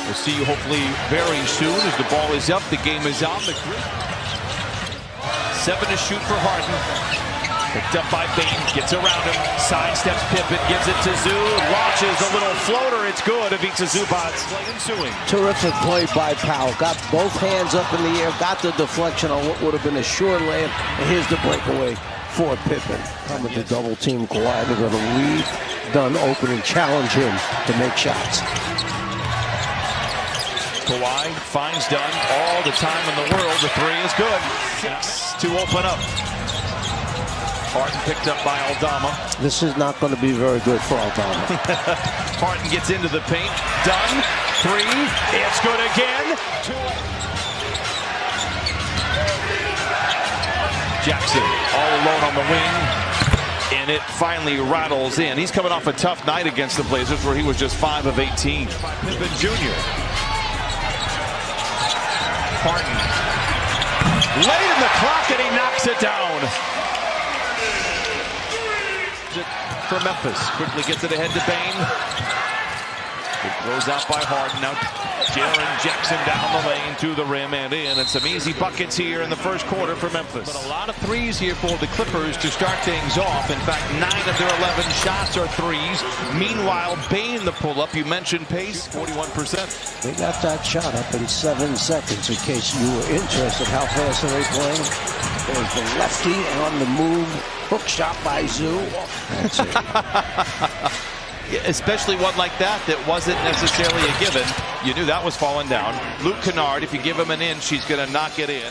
We'll see you hopefully very soon as the ball is up. The game is on. 7 to shoot for Harden. Picked up by Bain, gets around him, sidesteps Pippen, gives it to Zoo, launches a little floater, it's good. Ivica Zubac ensuing. Terrific play by Powell, got both hands up in the air, got the deflection on what would have been a sure layup, and here's the breakaway for Pippen. Coming to double team Kawhi, they're going to leave Dunn open and challenge him to make shots. Kawhi finds Dunn all the time in the world, the 3 is good. 6 to open up. Harden picked up by Aldama. This is not going to be very good for Aldama. Harden gets into the paint. Dunn, 3. It's good again. 2. Jackson all alone on the wing. And it finally rattles in. He's coming off a tough night against the Blazers where he was just 5 of 18. Pippen Jr. Harden. Late in the clock and he knocks it down. For Memphis, quickly gets it ahead to Bain. It goes out by Harden. Now Jaren Jackson down the lane to the rim and in. And some easy buckets here in the first quarter for Memphis. But a lot of threes here for the Clippers to start things off. In fact, 9 of their 11 shots are threes. Meanwhile, Bain the pull-up. You mentioned pace, 41%. They got that shot up in 7 seconds in case you were interested. How fast are they playing? There's the lefty on the move. Hook shot by Zoo. That's it. Yeah, especially one like that wasn't necessarily a given. You knew that was falling down. Luke Kennard, if you give him an inch, he's going to knock it in.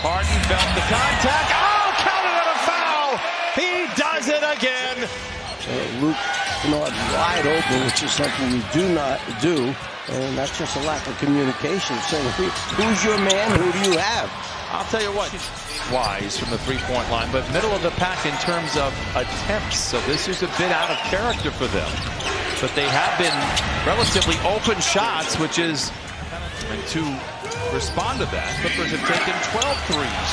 Harden felt the contact. Oh, counted on a foul. He does it again. Luke Kennard wide open, which is something we do not do. And that's just a lack of communication. Saying, who's your man? Who do you have? I'll tell you what. Wise from the three-point line, but middle of the pack in terms of attempts. So this is a bit out of character for them. But they have been relatively open shots, which is, and to respond to that, Clippers have taken 12 threes.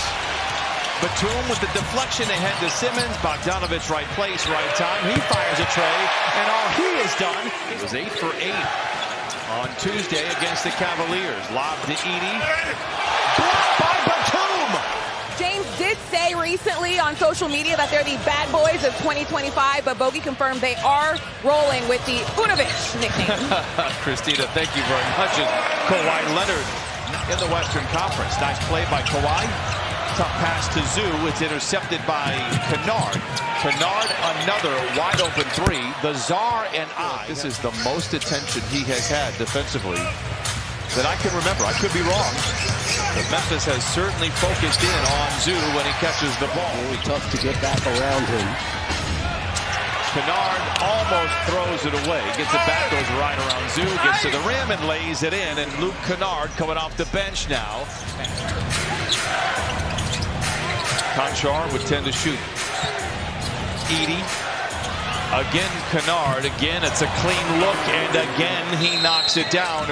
Batum with the deflection ahead to Simmons. Bogdanovich right place, right time. He fires a tray, and all he has done, it was 8 for 8 on Tuesday against the Cavaliers. Lob to Edey. Blocked by Batum! James did say recently on social media that they're the bad boys of 2025, but Bogey confirmed they are rolling with the Unovich nickname. Christina, thank you very much. And Kawhi Leonard in the Western Conference. Nice play by Kawhi. Tough pass to Zoo. It's intercepted by Kennard. Kennard, another wide open 3. The Czar and I. This is the most attention he has had defensively that I can remember. I could be wrong. But Memphis has certainly focused in on Zoo when he catches the ball. Really tough to get back around him. Kennard almost throws it away. Gets it back, goes right around Zoo, gets to the rim and lays it in. And Luke Kennard coming off the bench now. Conchar with 10 to shoot. Edey. Again, Kennard. Again, it's a clean look. And again, he knocks it down.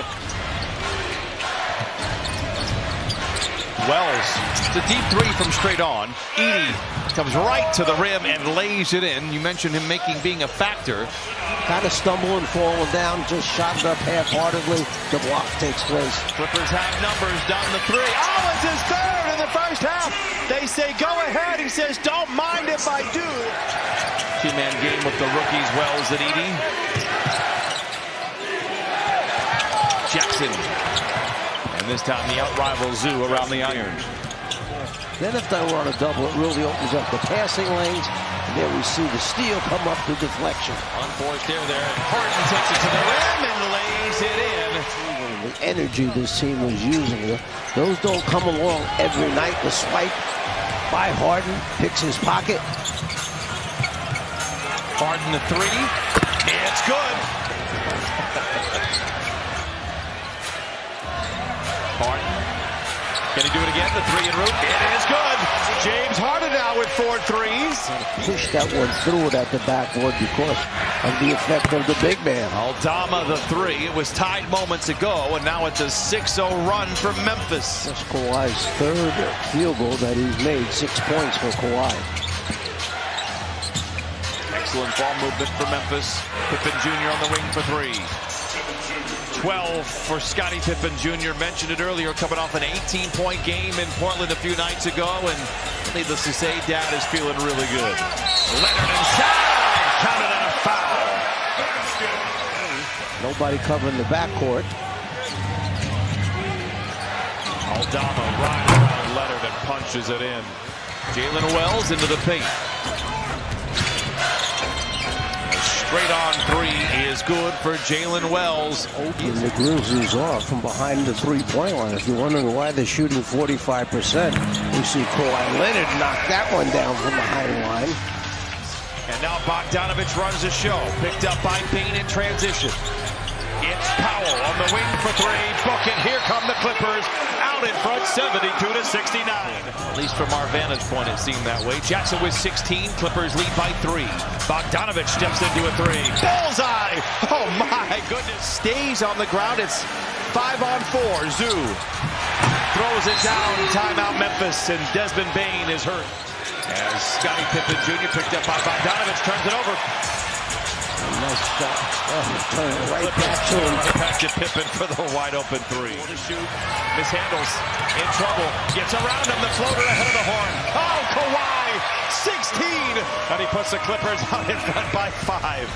Wells, it's a deep 3 from straight on. Edey comes right to the rim and lays it in. You mentioned him being a factor. Kind of stumbling, falling down, just shot it up half-heartedly. The block takes place. Clippers have numbers down the 3. Oh, it's his 3rd in the first half. They say, go ahead. He says, don't mind if I do. Two-man game with the rookies, Wells and Edey. Jackson. And this time he out-rivals Zoo around the iron. Then if they were on a double, it really opens up the passing lanes. And there we see the steal come up to deflection. Unforced there. And Harden takes it to the rim and lays it in. The energy this team was using, those don't come along every night. The swipe by Harden, picks his pocket. Harden the 3. It's good. Harden. Can he do it again? The 3 en route. It is good. James Harden now with 4 threes. Push that one through it at the backboard because of the effect of the big man. Aldama the 3. It was tied moments ago, and now it's a 6-0 run for Memphis. That's Kawhi's 3rd field goal that he's made. 6 points for Kawhi. Excellent ball movement for Memphis. Pippen Jr. on the wing for 3. 12 for Scottie Pippen Jr. Mentioned it earlier, coming off an 18-point game in Portland a few nights ago, and needless to say, Dad is feeling really good. Leonard inside, counted on a foul. Nobody covering the backcourt. Aldama right around Leonard and punches it in. Jalen Wells into the paint. Straight on 3 is good for Jalen Wells. Open the Grizzlies off from behind the three-point line. If you're wondering why they're shooting 45%, we see Kawhi Leonard knock that one down from behind the line. And now Bogdanovich runs the show. Picked up by Payne in transition. It's Powell on the wing for 3. Book it. Here come the Clippers. Out in front, 72-69. At least from our vantage point, it seemed that way. Jackson with 16. Clippers lead by 3. Bogdanovich steps into a 3. Bullseye! Oh my goodness. Stays on the ground. It's 5-on-4. Zoo throws it down. Timeout Memphis, and Desmond Bane is hurt. As Scottie Pippen Jr. picked up by Bogdanovich, turns it over. Nice shot. Turn it right back to him. Back to Pippen for the wide open 3. To shoot. Mishandles. In trouble. Gets around him. The floater ahead of the horn. Oh, Kawhi! 16! And he puts the Clippers out in front by 5.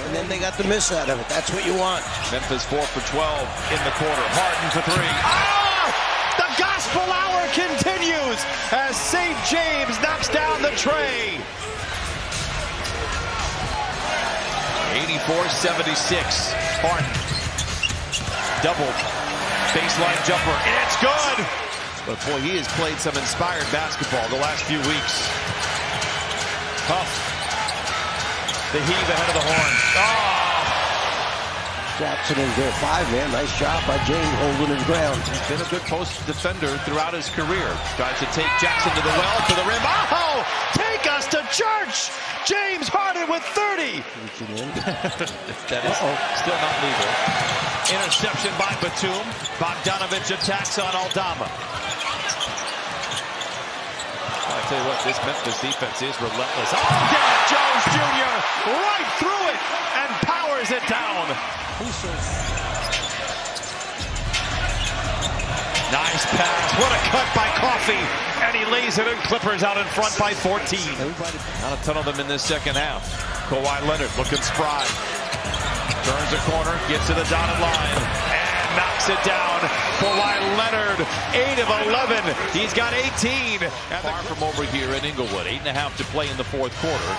And then they got the miss out of it. That's what you want. Memphis 4 for 12 in the quarter. Harden for 3. Oh! The gospel hour continues as St. James knocks down the tray. 84-76. Harden. Double. Baseline jumper. And it's good. But boy, he has played some inspired basketball the last few weeks. Huff. The heave ahead of the horn. Oh! Jackson in goal 5, man. Nice job by James holding his ground. He's been a good post defender throughout his career. Tries to take Jackson to the well, to the rim. Oh! Take us to church! James Harden with 30. That is still not legal. Interception by Batum. Bogdanovich attacks on Aldama. I tell you what, this Memphis defense is relentless. Oh, Derrick Jones Jr. right through it and powers it down. Nice pass. What a cut by Coffey. And he lays it in. Clippers out in front by 14. Not a ton of them in this second half. Kawhi Leonard looking spry. Turns the corner, gets to the dotted line, and knocks it down. Kawhi Leonard, 8 of 11. He's got 18. And far from over here in Inglewood. 8.5 to play in the fourth quarter.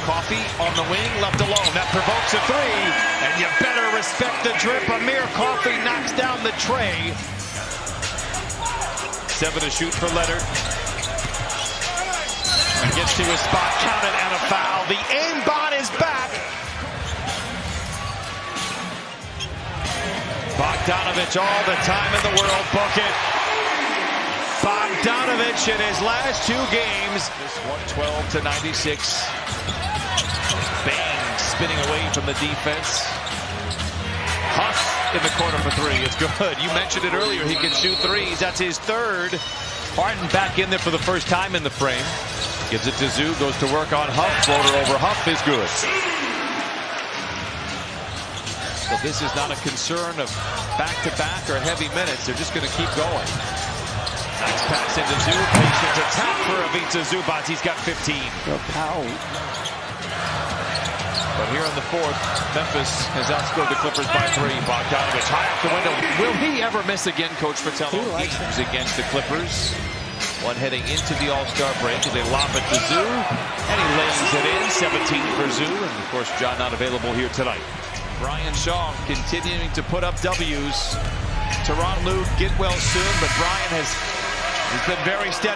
Coffey on the wing, left alone. That provokes a 3. And you better respect the drip. Amir Coffey knocks down the tray. 7 to shoot for Leonard. And gets to his spot, counted, and a foul. The aimbot is back. Bogdanovich all the time in the world. Book it. Bogdanovich in his last 2 games. This 112-96. Bane spinning away from the defense. Huff in the corner for 3. It's good. You mentioned it earlier. He can shoot 3s. That's his 3rd. Harden back in there for the first time in the frame. Gives it to Zoo. Goes to work on Huff. Floater over Huff is good. So this is not a concern of back-to-back or heavy minutes. They're just going to keep going. Nice pass into Zoo. Patient attack for Ivica Zubac. He's got 15. Powell. But here in the fourth, Memphis has outscored the Clippers by 3. Bogdanovich high up the window. Will he ever miss again, Coach Fratello? Games against the Clippers. One heading into the All-Star break as they lob it to Zoo. And he lays it in. 17 for Zoo. And, of course, John not available here tonight. Brian Shaw continuing to put up W's. Teron Lue, get well soon. But Brian has been very steady.